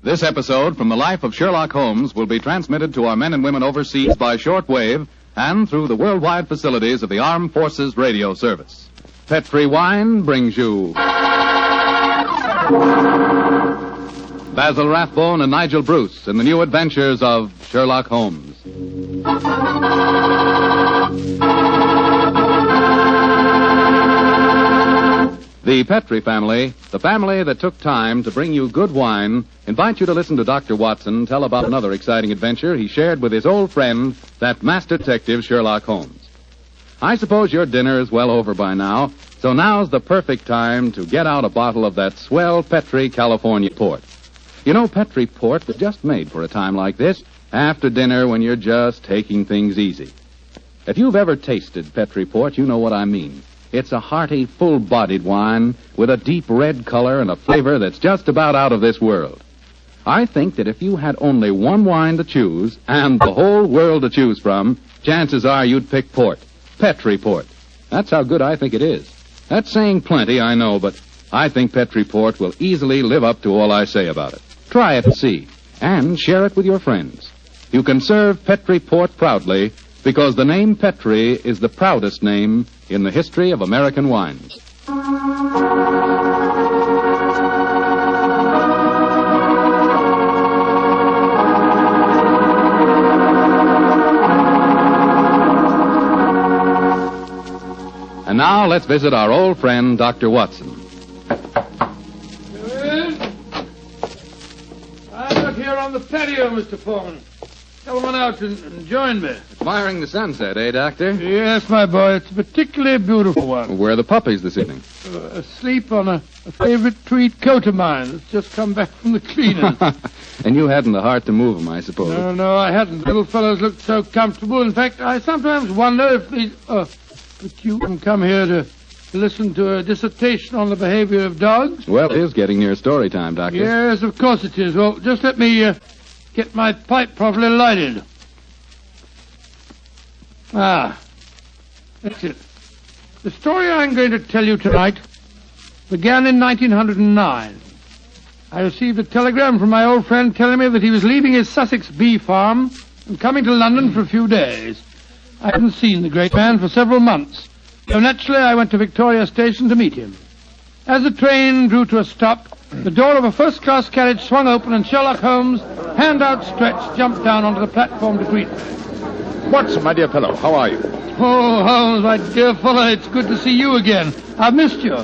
This episode from the life of Sherlock Holmes will be transmitted to our men and women overseas by shortwave and through the worldwide facilities of the Armed Forces Radio Service. Petri Wine brings you Basil Rathbone and Nigel Bruce in the new adventures of Sherlock Holmes. The Petri family, the family that took time to bring you good wine, invite you to listen to Dr. Watson tell about another exciting adventure he shared with his old friend, that master detective Sherlock Holmes. I suppose your dinner is well over by now, so now's the perfect time to get out a bottle of that swell Petri California port. You know, Petri port was just made for a time like this, after dinner when you're just taking things easy. If you've ever tasted Petri port, you know what I mean. It's a hearty, full-bodied wine with a deep red color and a flavor that's just about out of this world. I think that if you had only one wine to choose and the whole world to choose from, chances are you'd pick port. Petri port. That's how good I think it is. That's saying plenty, I know, but I think Petri port will easily live up to all I say about it. Try it and see, and share it with your friends. You can serve Petri port proudly because the name Petri is the proudest name in the history of American wines. And now let's visit our old friend, Dr. Watson. I'm out here on the patio, Mr. Foreman. Come on out and join me. Admiring the sunset, eh, Doctor? Yes, my boy. It's a particularly beautiful one. Where are the puppies this evening? Asleep on a favorite tweed coat of mine that's just come back from the cleaners. And you hadn't the heart to move them, I suppose. No, I hadn't. Little fellows looked so comfortable. In fact, I sometimes wonder if these... But you can come here to listen to a dissertation on the behavior of dogs? Well, it is getting near story time, Doctor. Yes, of course it is. Well, just let me get my pipe properly lighted. That's it. The story I'm going to tell you tonight began in 1909. I received a telegram from my old friend telling me that he was leaving his Sussex bee farm and coming to London for a few days. I hadn't seen the great man for several months, so naturally I went to Victoria Station to meet him. As the train drew to a stop, the door of a first-class carriage swung open and Sherlock Holmes, hand outstretched, jumped down onto the platform to greet me. Watson, my dear fellow, how are you? Oh, Holmes, my dear fellow, it's good to see you again. I've missed you.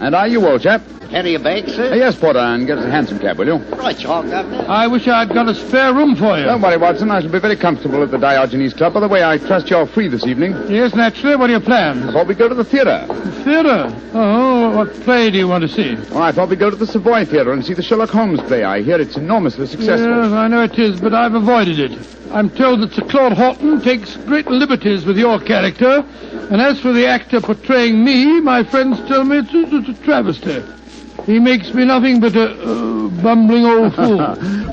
And are you, old chap? Carry a bag, sir? Yes, Porter, and get us a hansom cab, will you? Right, you all Governor. I wish I'd got a spare room for you. Don't worry, Watson. I shall be very comfortable at the Diogenes Club. By the way, I trust you're free this evening. Yes, naturally. What are your plans? I thought we'd go to the theatre. The theatre? Oh, what play do you want to see? Well, I thought we'd go to the Savoy Theatre and see the Sherlock Holmes play. I hear it's enormously successful. Yes, I know it is, but I've avoided it. I'm told that Sir Claude Horton takes great liberties with your character, and as for the actor portraying me, my friends tell me it's a travesty. He makes me nothing but a bumbling old fool.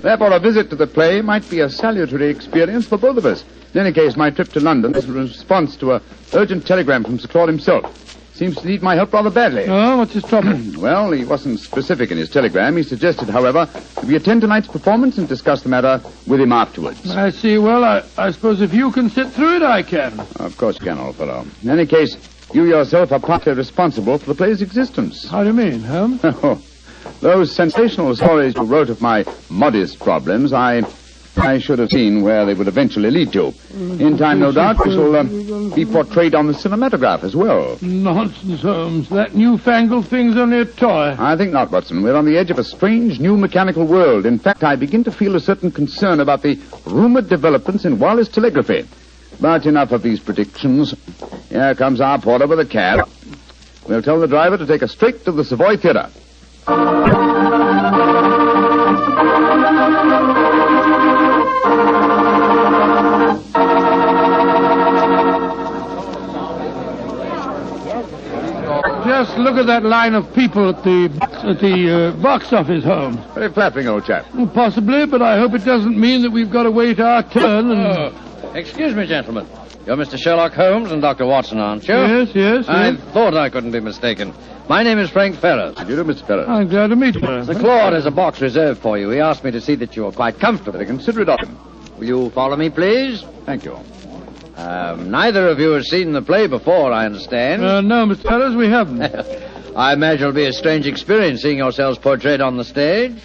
Therefore, a visit to the play might be a salutary experience for both of us. In any case, my trip to London is a response to an urgent telegram from Sir Claude himself. Seems to need my help rather badly. Oh, what's his trouble? Well, he wasn't specific in his telegram. He suggested, however, that we attend tonight's performance and discuss the matter with him afterwards. I see. Well, I suppose if you can sit through it, I can. Of course you can, old fellow. In any case, you yourself are partly responsible for the play's existence. How do you mean, huh? Those sensational stories you wrote of my modest problems, I should have seen where they would eventually lead to. In time, no doubt, we shall be portrayed on the cinematograph as well. Nonsense, Holmes. That newfangled thing's only a toy. I think not, Watson. We're on the edge of a strange new mechanical world. In fact, I begin to feel a certain concern about the rumored developments in wireless telegraphy. But enough of these predictions. Here comes our porter with a cab. We'll tell the driver to take us straight to the Savoy Theatre. Just look at that line of people at the box office, Holmes. Very flattering, old chap. Well, possibly, but I hope it doesn't mean that we've got to wait our turn and... Excuse me, gentlemen. You're Mr. Sherlock Holmes and Dr. Watson, aren't you? Yes. I thought I couldn't be mistaken. My name is Frank Ferris. How do you do, Mr. Ferris? I'm glad to meet you. Sir Claude has a box reserved for you. He asked me to see that you are quite comfortable. Very considerate of him. Will you follow me, please? Thank you. Neither of you has seen the play before, I understand. No, Mr. Ferris, we haven't. I imagine it'll be a strange experience seeing yourselves portrayed on the stage.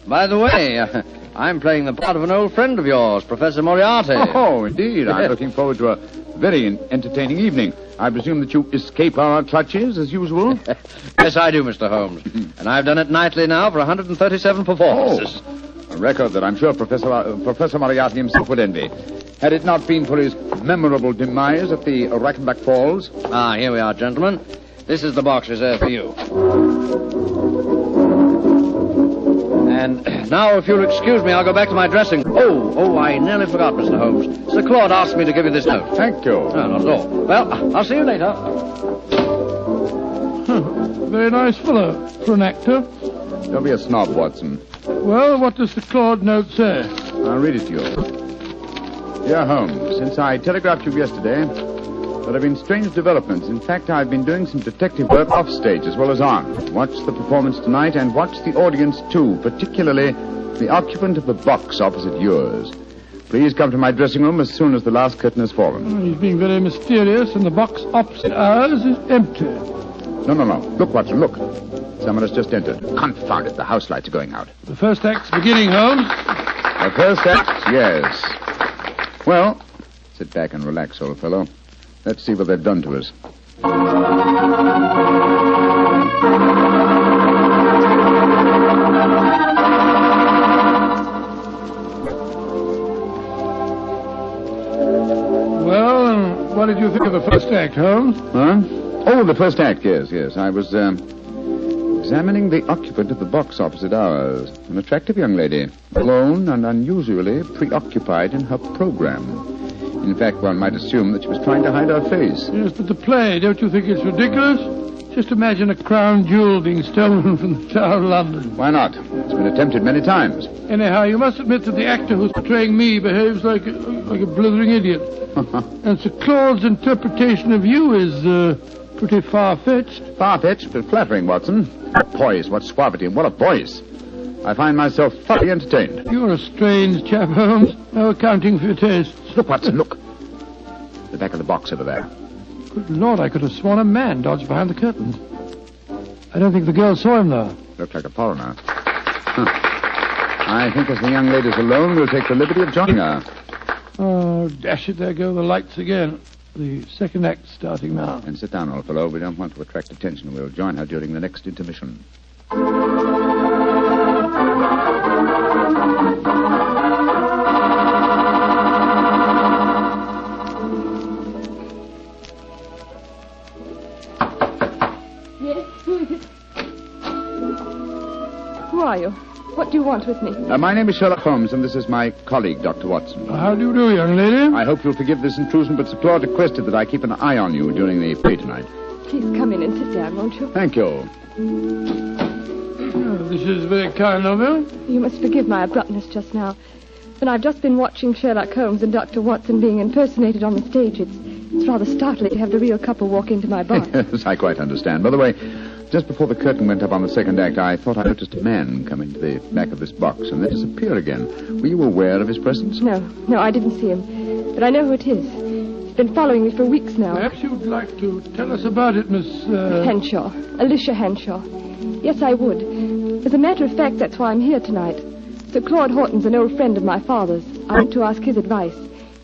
By the way, I'm playing the part of an old friend of yours, Professor Moriarty. Oh, indeed. I'm looking forward to a very entertaining evening. I presume that you escape our clutches, as usual? Yes, I do, Mr. Holmes. And I've done it nightly now for 137 performances. A record that I'm sure Professor Moriarty himself would envy. Had it not been for his memorable demise at the Reichenbach Falls. Here we are, gentlemen. This is the box reserved for you. And now, if you'll excuse me, I'll go back to my dressing room. Oh, I nearly forgot, Mr. Holmes. Sir Claude asked me to give you this note. Thank you. No, not at all. Well, I'll see you later. Very nice fellow for an actor. Don't be a snob, Watson. Well, what does the Claude note say? I'll read it to you. Dear Holmes, since I telegraphed you yesterday, there have been strange developments. In fact, I've been doing some detective work off stage as well as on. Watch the performance tonight and watch the audience too, particularly the occupant of the box opposite yours. Please come to my dressing room as soon as the last curtain has fallen. He's being very mysterious, and the box opposite ours is empty. No. Look, Watson, look. Someone has just entered. Confound it, the house lights are going out. The first act's beginning, Holmes. The first act, yes. Well, sit back and relax, old fellow. Let's see what they've done to us. Well, what did you think of the first act, Holmes? Huh? Oh, the first act, yes. I was, examining the occupant of the box opposite ours. An attractive young lady, alone and unusually preoccupied in her program. In fact, one might assume that she was trying to hide her face. Yes, but the play, don't you think it's ridiculous? Just imagine a crown jewel being stolen from the Tower of London. Why not? It's been attempted many times. Anyhow, you must admit that the actor who's portraying me behaves like a blithering idiot. And Sir Claude's interpretation of you is pretty far-fetched. Far-fetched, but flattering, Watson. What poise, what suavity, and what a voice. I find myself thoroughly entertained. You're a strange chap, Holmes. No accounting for your tastes. Look, Watson, look. The back of the box over there. Good Lord, I could have sworn a man dodged behind the curtains. I don't think the girl saw him, though. Looked like a foreigner. I think as the young lady's alone, we'll take the liberty of joining her. Oh, dash it, there go the lights again. The second act starting now. And sit down, old fellow. We don't want to attract attention. We'll join her during the next intermission. Who are you? What do you want with me? My name is Sherlock Holmes, and this is my colleague, Dr. Watson. How do you do, young lady? I hope you'll forgive this intrusion, but Sir Claude requested that I keep an eye on you during the play tonight. Please come in and sit down, won't you? Thank you. Oh, this is very kind of you. You must forgive my abruptness just now. But I've just been watching Sherlock Holmes and Dr. Watson being impersonated on the stage. It's rather startling to have the real couple walk into my box. Yes, I quite understand. By the way, just before the curtain went up on the second act, I thought I noticed a man come into the back of this box and then disappear again. Were you aware of his presence? No, I didn't see him. But I know who it is. He's been following me for weeks now. Perhaps you'd like to tell us about it, Miss... Henshaw. Alicia Henshaw. Yes, I would. As a matter of fact, that's why I'm here tonight. Sir Claude Horton's an old friend of my father's. I went to ask his advice.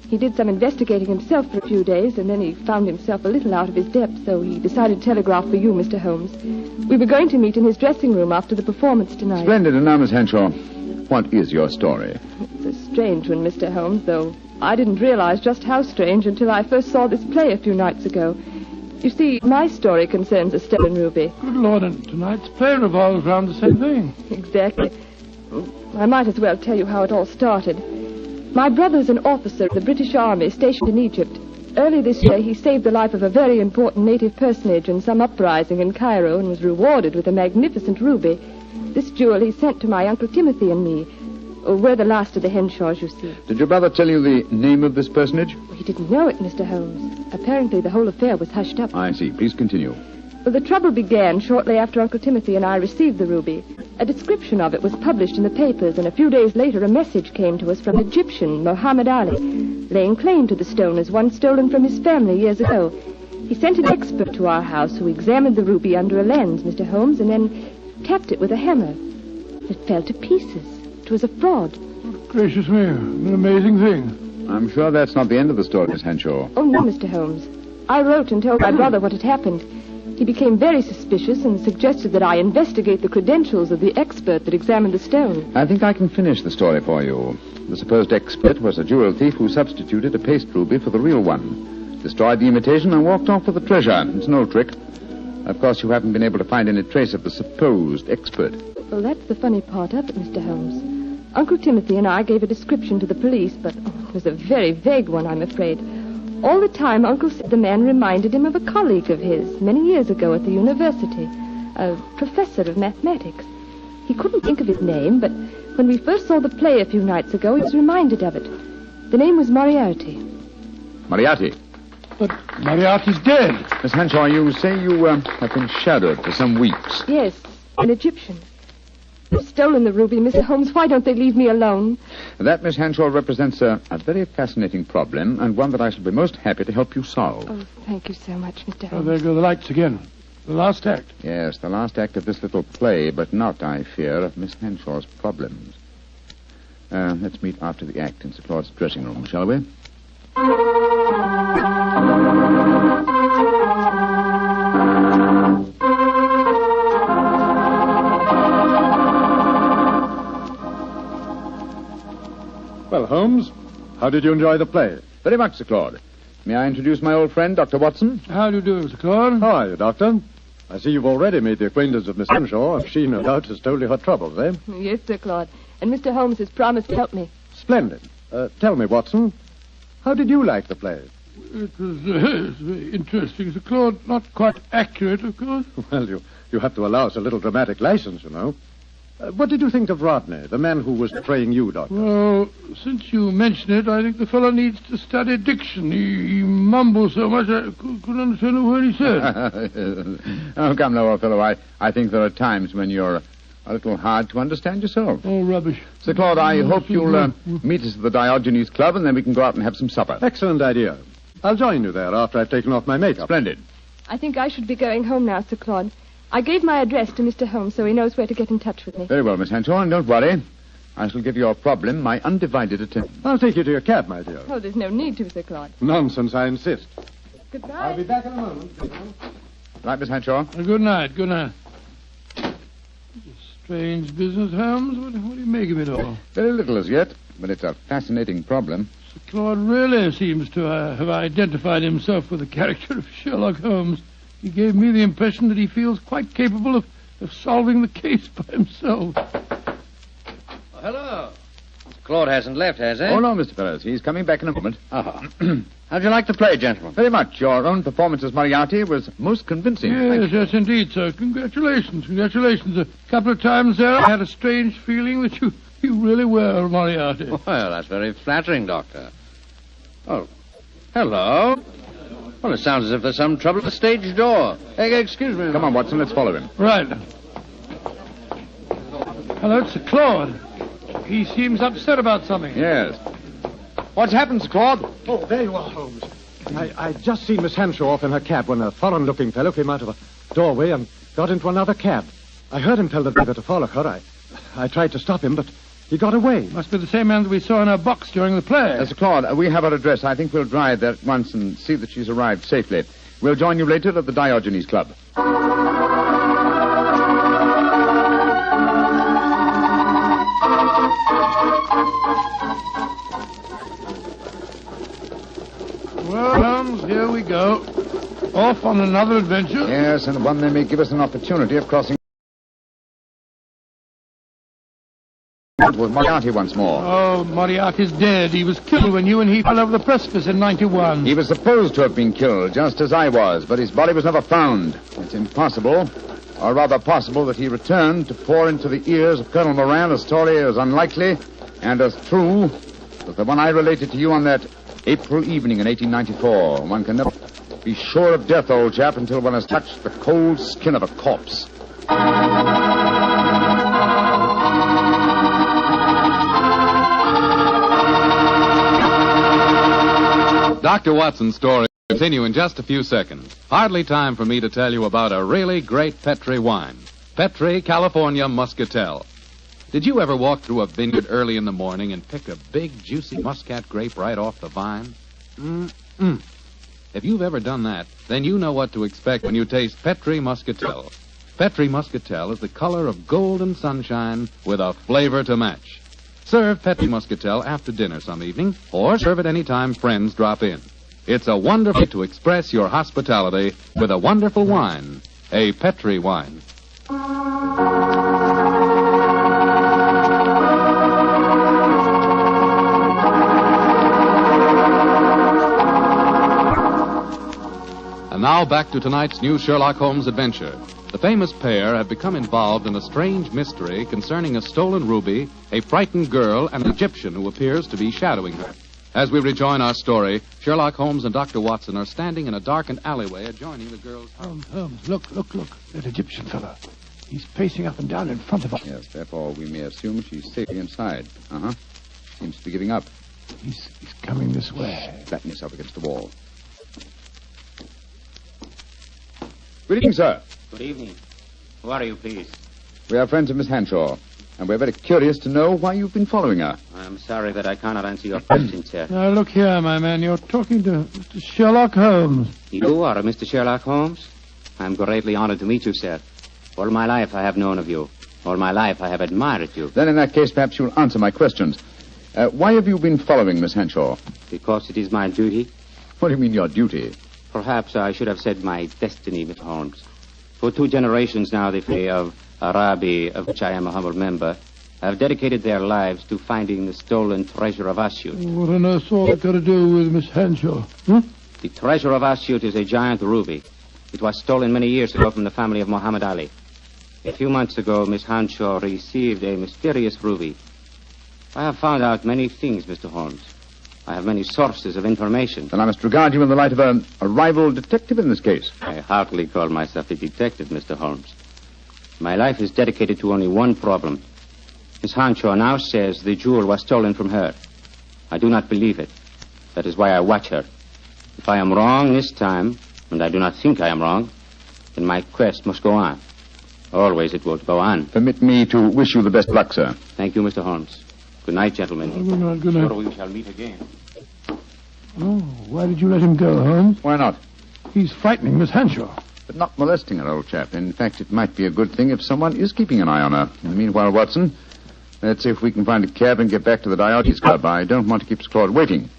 He did some investigating himself for a few days, and then he found himself a little out of his depth, so he decided to telegraph for you, Mr. Holmes. We were going to meet in his dressing room after the performance tonight. Splendid. And now, Miss Henshaw, what is your story? It's a strange one, Mr. Holmes, though I didn't realize just how strange until I first saw this play a few nights ago. You see, my story concerns a stolen ruby. Good Lord, and tonight's play revolves around the same thing. Exactly. I might as well tell you how it all started. My brother's an officer of the British Army stationed in Egypt. Early this year, he saved the life of a very important native personage in some uprising in Cairo and was rewarded with a magnificent ruby. This jewel he sent to my Uncle Timothy and me. We're the last of the Henshaws, you see. Did your brother tell you the name of this personage? He didn't know it, Mr. Holmes. Apparently the whole affair was hushed up. I see. Please continue. Well, the trouble began shortly after Uncle Timothy and I received the ruby. A description of it was published in the papers, and a few days later a message came to us from Egyptian Muhammad Ali, laying claim to the stone as one stolen from his family years ago. He sent an expert to our house who examined the ruby under a lens, Mr. Holmes, and then tapped it with a hammer. It fell to pieces. It was a fraud. Gracious me, an amazing thing. I'm sure that's not the end of the story, Miss Henshaw. Oh, no, Mr. Holmes. I wrote and told my brother what had happened. He became very suspicious and suggested that I investigate the credentials of the expert that examined the stone. I think I can finish the story for you. The supposed expert was a jewel thief who substituted a paste ruby for the real one, destroyed the imitation, and walked off with the treasure. It's an old trick. Of course, you haven't been able to find any trace of the supposed expert. Well, that's the funny part of it, Mr. Holmes. Uncle Timothy and I gave a description to the police, but it was a very vague one, I'm afraid. All the time, Uncle said the man reminded him of a colleague of his many years ago at the university, a professor of mathematics. He couldn't think of his name, but when we first saw the play a few nights ago, he was reminded of it. The name was Moriarty. Moriarty? But Moriarty's dead. Miss Henshaw, you say you have been shadowed for some weeks. Yes, an Egyptian. They've stolen the ruby, Mr. Holmes. Why don't they leave me alone? That, Miss Henshaw, represents a very fascinating problem, and one that I shall be most happy to help you solve. Oh, thank you so much, Mr. Oh, Holmes. there go the lights again. The last act. Yes, the last act of this little play, but not, I fear, of Miss Henshaw's problems. Let's meet after the act in Sir Claude's dressing room, shall we? Well, Holmes, how did you enjoy the play? Very much, Sir Claude. May I introduce my old friend, Dr. Watson? How do you do, Sir Claude? How are you, Doctor? I see you've already made the acquaintance of Miss Henshaw. She, no doubt, has told you her troubles, eh? Yes, Sir Claude. And Mr. Holmes has promised to help me. Splendid. Tell me, Watson, how did you like the play? It was very interesting, Sir Claude. Not quite accurate, of course. Well, you have to allow us a little dramatic license, you know. What did you think of Rodney, the man who was betraying you, Doctor? Well, since you mention it, I think the fellow needs to study diction. He mumbles so much I couldn't understand a word he said. Oh, come now, old fellow. I think there are times when you're a little hard to understand yourself. Oh, rubbish. Sir Claude, I hope you'll meet us at the Diogenes Club, and then we can go out and have some supper. Excellent idea. I'll join you there after I've taken off my makeup. Splendid. I think I should be going home now, Sir Claude. I gave my address to Mr. Holmes so he knows where to get in touch with me. Very well, Miss Henshaw, and don't worry. I shall give your problem my undivided attention. I'll take you to your cab, my dear. Oh, there's no need to, Sir Claude. Nonsense, I insist. Goodbye. I'll be back in a moment. Right, Miss Henshaw? Good night, good night. Strange business, Holmes. What do you make of it all? Very little as yet, but it's a fascinating problem. Sir Claude really seems to have identified himself with the character of Sherlock Holmes. He gave me the impression that he feels quite capable of solving the case by himself. Oh, hello. Claude hasn't left, has he? Oh, no, Mr. Ferris. He's coming back in a moment. Oh. How'd you like the play, gentlemen? Very much. Your own performance as Moriarty was most convincing. Yes, indeed, sir. Congratulations. A couple of times there, I had a strange feeling that you really were Moriarty. Well, that's very flattering, Doctor. Oh, hello. Well, it sounds as if there's some trouble at the stage door. Hey, excuse me. Come on, Watson. Let's follow him. Right. Hello, it's Sir Claude. He seems upset about something. Yes. What's happened, Sir Claude? Oh, there you are, Holmes. I just seen Miss Henshaw off in her cab when a foreign-looking fellow came out of a doorway and got into another cab. I heard him tell the driver to follow her. I tried to stop him, but he got away. Must be the same man that we saw in our box during the play. Sir Claude, we have her address. I think we'll drive there at once and see that she's arrived safely. We'll join you later at the Diogenes Club. Well, Holmes, here we go. Off on another adventure. Yes, and one that may give us an opportunity of crossing It was Moriarty once more. Oh, Moriarty's dead. He was killed when you and he fell over the precipice in 91. He was supposed to have been killed, just as I was, but his body was never found. It's impossible, or rather possible, that he returned to pour into the ears of Colonel Moran a story as unlikely and as true as the one I related to you on that April evening in 1894. One can never be sure of death, old chap, until one has touched the cold skin of a corpse. Dr. Watson's story will continue in just a few seconds. Hardly time for me to tell you about a really great Petri wine. Petri California Muscatel. Did you ever walk through a vineyard early in the morning and pick a big, juicy muscat grape right off the vine? If you've ever done that, then you know what to expect when you taste Petri Muscatel. Petri Muscatel is the color of golden sunshine with a flavor to match. Serve Petri Muscatel after dinner some evening, or serve it any time friends drop in. It's a wonderful way to express your hospitality with a wonderful wine, a Petri wine. And now back to tonight's new Sherlock Holmes adventure. The famous pair have become involved in a strange mystery concerning a stolen ruby, a frightened girl, and an Egyptian who appears to be shadowing her. As we rejoin our story, Sherlock Holmes and Dr. Watson are standing in a darkened alleyway adjoining the girl's house. Holmes, look. That Egyptian fellow. He's pacing up and down in front of us. Yes, therefore we may assume she's safely inside. Seems to be giving up. He's coming this way. Flatten yourself against the wall. Good evening, sir. Good evening. Who are you, please? We are friends of Miss Henshaw, and we're very curious to know why you've been following her. I'm sorry that I cannot answer your question, sir. Now, look here, my man. You're talking to Mr. Sherlock Holmes. You are Mr. Sherlock Holmes? I'm greatly honored to meet you, sir. All my life I have known of you. All my life I have admired you. Then in that case, perhaps you'll answer my questions. Why have you been following Miss Henshaw? Because it is my duty. What do you mean, your duty? Perhaps I should have said my destiny, Mr. Holmes. For 2 generations now, the family of Arabi, of which I am a humble member, have dedicated their lives to finding the stolen treasure of Asyut. What on earth's all that got to do with Miss Henshaw? The treasure of Asyut is a giant ruby. It was stolen many years ago from the family of Muhammad Ali. A few months ago, Miss Henshaw received a mysterious ruby. I have found out many things, Mr. Holmes. I have many sources of information. Then I must regard you in the light of a rival detective in this case. I hardly call myself a detective, Mr. Holmes. My life is dedicated to only one problem. Miss Henshaw now says the jewel was stolen from her. I do not believe it. That is why I watch her. If I am wrong this time, and I do not think I am wrong, then my quest must go on. Always it will go on. Permit me to wish you the best luck, sir. Thank you, Mr. Holmes. Good night, gentlemen. Good night. Sure we shall meet again. Oh, why did you let him go, Holmes? Why not? He's frightening Miss Henshaw. But not molesting her, old chap. In fact, it might be a good thing if someone is keeping an eye on her. In the meanwhile, Watson, let's see if we can find a cab and get back to the Diogenes Club. I don't want to keep Sir Claude waiting.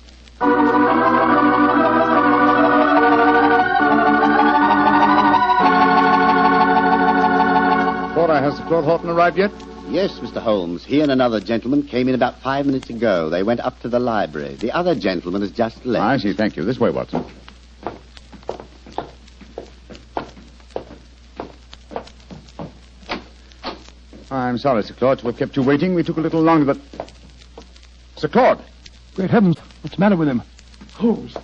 Porter, has Sir Claude Horton arrived yet? Yes, Mr. Holmes. He and another gentleman came in about 5 minutes ago. They went up to the library. The other gentleman has just left. I see. Thank you. This way, Watson. I'm sorry, Sir Claude. We've kept you waiting. We took a little longer, but... Sir Claude! Great heavens, what's the matter with him? Holmes,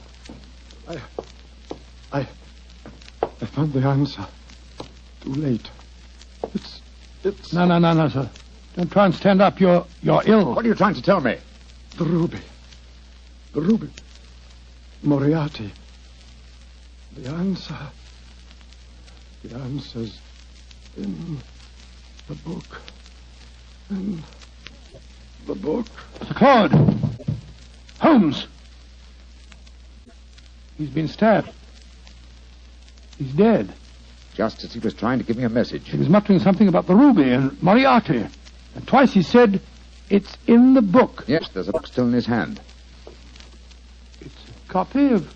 I found the answer. Too late. It's... No, sir. Don't try and stand up. You're ill. What are you trying to tell me? The ruby. Moriarty. The answer's in the book. In the book. Sir Claude! Holmes! He's been stabbed. He's dead. Just as he was trying to give me a message. He was muttering something about the ruby and Moriarty. And twice he said, it's in the book. Yes, there's a book still in his hand. It's a copy of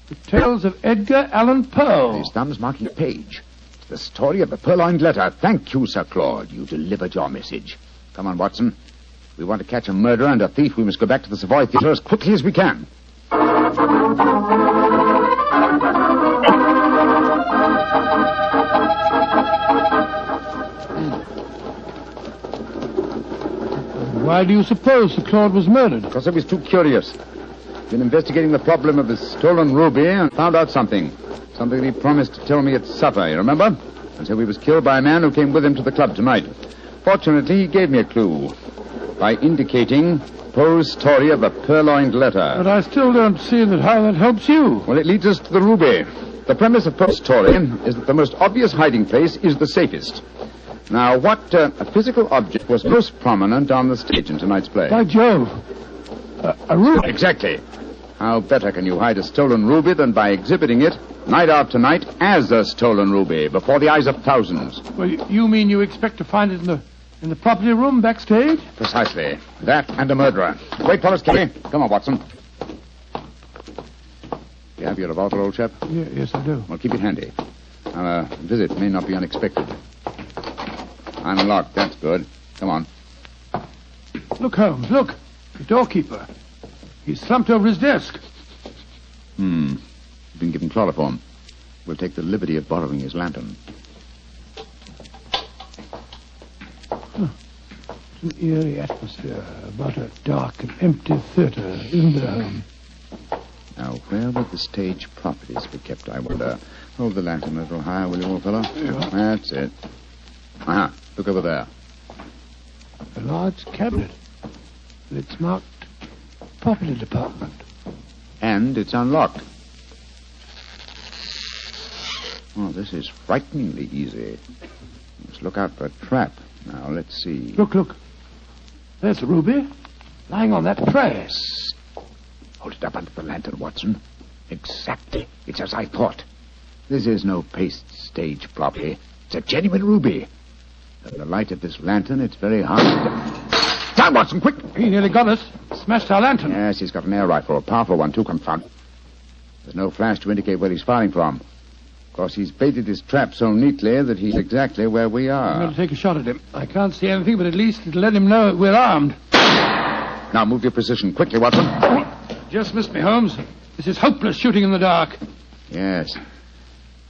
The Tales of Edgar Allan Poe. His thumb's marking a page. It's the story of the Purloined letter. Thank you, Sir Claude. You delivered your message. Come on, Watson. If we want to catch a murderer and a thief, we must go back to the Savoy Theatre as quickly as we can. Why do you suppose Sir Claude was murdered? Because I was too curious. Been investigating the problem of the stolen ruby and found out something. Something he promised to tell me at supper, you remember? And so he was killed by a man who came with him to the club tonight. Fortunately, he gave me a clue by indicating Poe's story of the purloined letter. But I still don't see how that helps you. Well, it leads us to the ruby. The premise of Poe's story is that the most obvious hiding place is the safest. Now, what physical object was most prominent on the stage in tonight's play? By Jove. A ruby. Exactly. How better can you hide a stolen ruby than by exhibiting it night after night as a stolen ruby before the eyes of thousands? Well, you mean you expect to find it in the property room backstage? Precisely. That and a murderer. Wait, fellas, Kelly. Come on, Watson. You have your revolver, old chap? Yes, I do. Well, keep it handy. Our visit may not be unexpected. Unlocked. That's good. Come on. Look, Holmes, look. The doorkeeper. He's slumped over his desk. He's been given chloroform. We'll take the liberty of borrowing his lantern. It's an eerie atmosphere about a dark and empty theatre, isn't there, Holmes? Now, where would the stage properties be kept, I wonder? Hold the lantern a little higher, will you, old fellow? Yeah. That's it. Aha, look over there. A large cabinet. It's marked Property Department. And it's unlocked. Oh, this is frighteningly easy. Let's look out for a trap. Now, let's see. Look. There's a ruby lying on that tray. Hold it up under the lantern, Watson. Exactly. It's as I thought. This is no paste stage property. It's a genuine ruby. In the light of this lantern, it's very hard to... Down, Watson, quick! He nearly got us. Smashed our lantern. Yes, he's got an air rifle, a powerful one, too, confound. There's no flash to indicate where he's firing from. Of course, he's baited his trap so neatly that he's exactly where we I'm are. going to take a shot at him. I can't see anything, but at least it'll let him know we're armed. Now, move your position quickly, Watson. Just missed me, Holmes. This is hopeless shooting in the dark. Yes.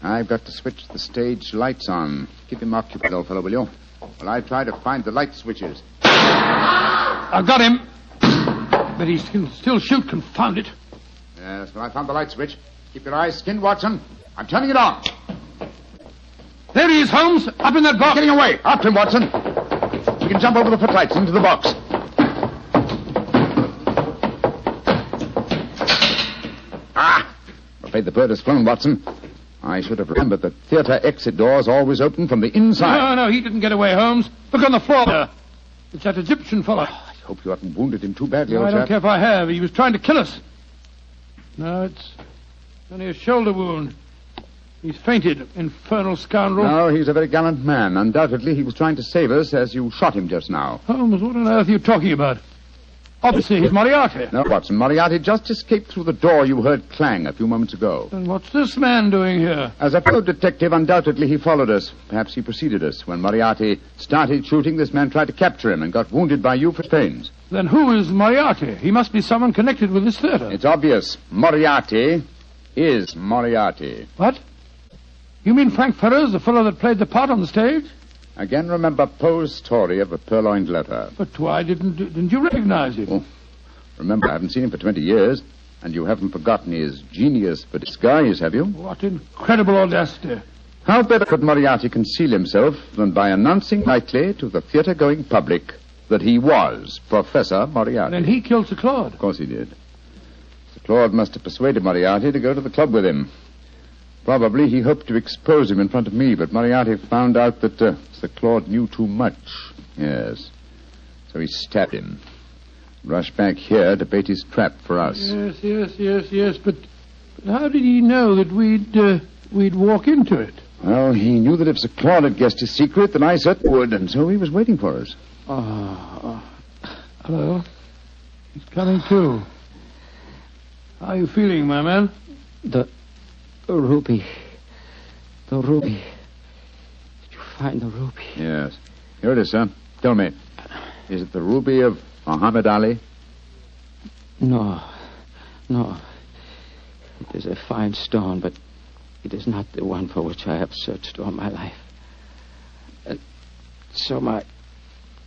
I've got to switch the stage lights on. Keep him occupied, old fellow, will you? While I try to find the light switches. I've got him. But he can still shoot, confound it. Yes, well, I found the light switch. Keep your eyes skinned, Watson. I'm turning it on. There he is, Holmes. Up in that box. Getting away. After him, Watson. You can jump over the footlights into the box. Ah! I'm afraid the bird has flown, Watson. I should have remembered that theatre exit doors always open from the inside. No, he didn't get away, Holmes. Look on the floor there. It's that Egyptian fellow. I hope you haven't wounded him too badly, No, old I don't chap. care if I have. He was trying to kill us. No, it's only a shoulder wound. He's fainted, infernal scoundrel. No, he's a very gallant man. Undoubtedly, he was trying to save us as you shot him just now. Holmes, what on earth are you talking about? Obviously, he's Moriarty. No, Watson, Moriarty just escaped through the door you heard clang a few moments ago. Then what's this man doing here? As a fellow detective, undoubtedly he followed us. Perhaps he preceded us. When Moriarty started shooting, this man tried to capture him and got wounded by you for pains. Then who is Moriarty? He must be someone connected with this theatre. It's obvious. Moriarty is Moriarty. What? You mean Frank Ferrers, the fellow that played the part on the stage? Again, remember Poe's story of the purloined letter. But why didn't you recognize him? Oh, remember, I haven't seen him for 20 years, and you haven't forgotten his genius for disguise, have you? What incredible audacity. How better could Moriarty conceal himself than by announcing nightly to the theatre-going public that he was Professor Moriarty? Then he killed Sir Claude. Of course he did. Sir Claude must have persuaded Moriarty to go to the club with him. Probably he hoped to expose him in front of me, but Moriarty found out that Sir Claude knew too much. Yes. So he stabbed him. Rushed back here to bait his trap for us. Yes. But how did he know that we'd walk into it? Well, he knew that if Sir Claude had guessed his secret, then I certainly would, and so he was waiting for us. Hello. He's coming too. How are you feeling, my man? The ruby. The ruby. Did you find the ruby? Yes. Here it is, sir. Tell me, is it the ruby of Muhammad Ali? No. It is a fine stone, but it is not the one for which I have searched all my life. So my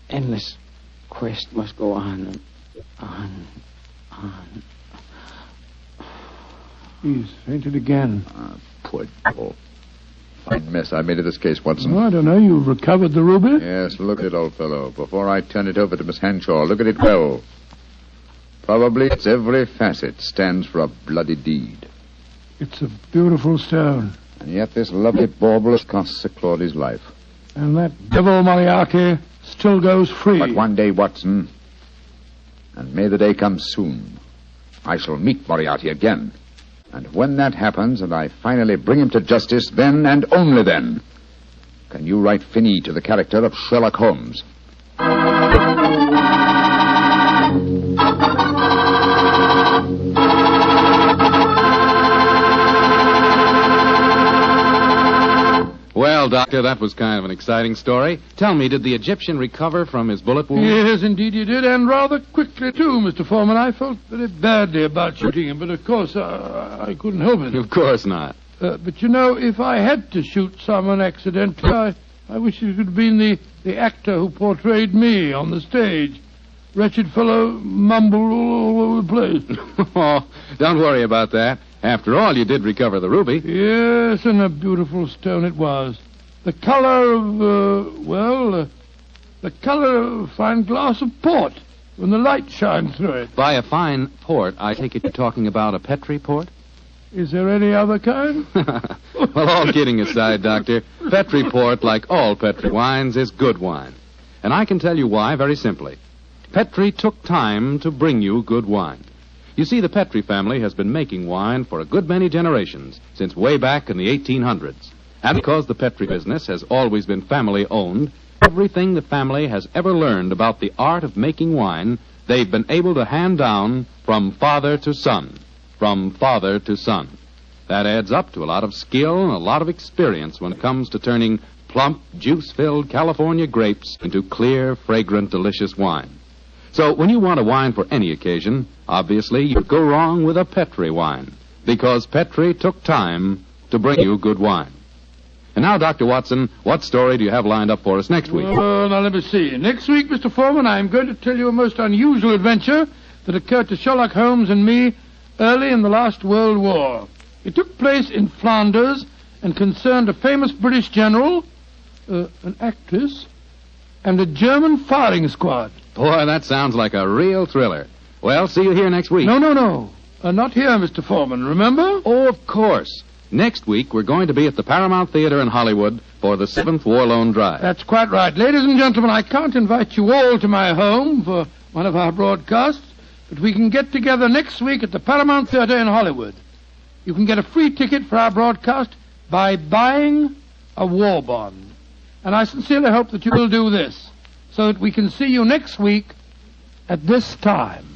endless quest must go on and on. He's fainted again. Poor devil. Fine mess I made of this case, Watson. Oh, I don't know. You've recovered the ruby? Yes, look at it, old fellow. Before I turn it over to Miss Henshaw, look at it well. Probably its every facet stands for a bloody deed. It's a beautiful stone. And yet this lovely bauble has cost Sir Claude his life. And that devil Moriarty still goes free. But one day, Watson, and may the day come soon, I shall meet Moriarty again. And when that happens and I finally bring him to justice, then and only then can you write fini to the character of Sherlock Holmes. Well, Doctor, that was kind of an exciting story. Tell me, did the Egyptian recover from his bullet wound? Yes, indeed he did, and rather quickly, too, Mr. Foreman. I felt very badly about shooting him, but of course I couldn't help it. Of course not. But, you know, if I had to shoot someone accidentally, I wish it could have been the actor who portrayed me on the stage. Wretched fellow mumbled all over the place. Oh, don't worry about that. After all, you did recover the ruby. Yes, and a beautiful stone it was. The color of, the color of a fine glass of port when the light shines through it. By a fine port, I take it you're talking about a Petri port? Is there any other kind? Well, all kidding aside, Doctor, Petri port, like all Petri wines, is good wine. And I can tell you why very simply. Petri took time to bring you good wine. You see, the Petri family has been making wine for a good many generations, since way back in the 1800s. And because the Petri business has always been family-owned, everything the family has ever learned about the art of making wine, they've been able to hand down from father to son. From father to son. That adds up to a lot of skill and a lot of experience when it comes to turning plump, juice-filled California grapes into clear, fragrant, delicious wine. So when you want a wine for any occasion, obviously you'd go wrong with a Petri wine, because Petri took time to bring you good wine. And now, Dr. Watson, what story do you have lined up for us next week? Now let me see. Next week, Mr. Foreman, I'm going to tell you a most unusual adventure that occurred to Sherlock Holmes and me early in the last World War. It took place in Flanders and concerned a famous British general, an actress, and a German firing squad. Boy, that sounds like a real thriller. Well, see you here next week. No. Not here, Mr. Foreman, remember? Oh, of course. Next week, we're going to be at the Paramount Theater in Hollywood for the 7th War Loan Drive. That's quite right. Ladies and gentlemen, I can't invite you all to my home for one of our broadcasts, but we can get together next week at the Paramount Theater in Hollywood. You can get a free ticket for our broadcast by buying a war bond. And I sincerely hope that you will do this, so that we can see you next week at this time.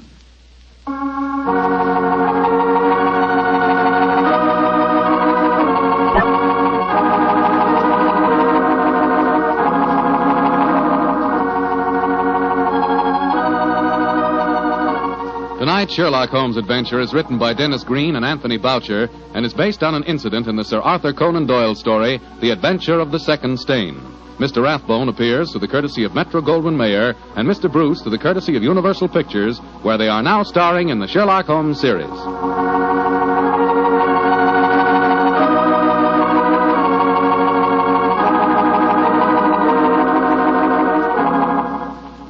Tonight's Sherlock Holmes adventure is written by Dennis Green and Anthony Boucher and is based on an incident in the Sir Arthur Conan Doyle story, The Adventure of the Second Stain. Mr. Rathbone appears through the courtesy of Metro-Goldwyn-Mayer and Mr. Bruce through the courtesy of Universal Pictures, where they are now starring in the Sherlock Holmes series.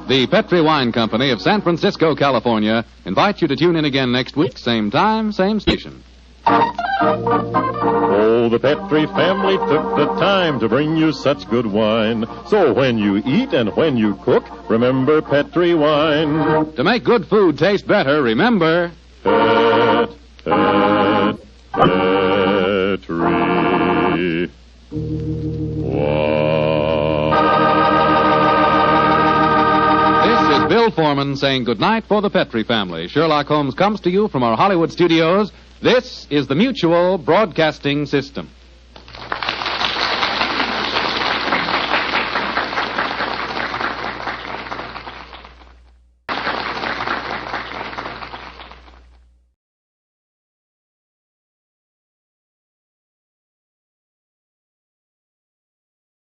The Petri Wine Company of San Francisco, California, invites you to tune in again next week, same time, same station. Oh, the Petri family took the time to bring you such good wine. So when you eat and when you cook, remember Petri wine. To make good food taste better, remember... Petri This is Bill Foreman saying goodnight for the Petri family. Sherlock Holmes comes to you from our Hollywood studios. This is the Mutual Broadcasting System.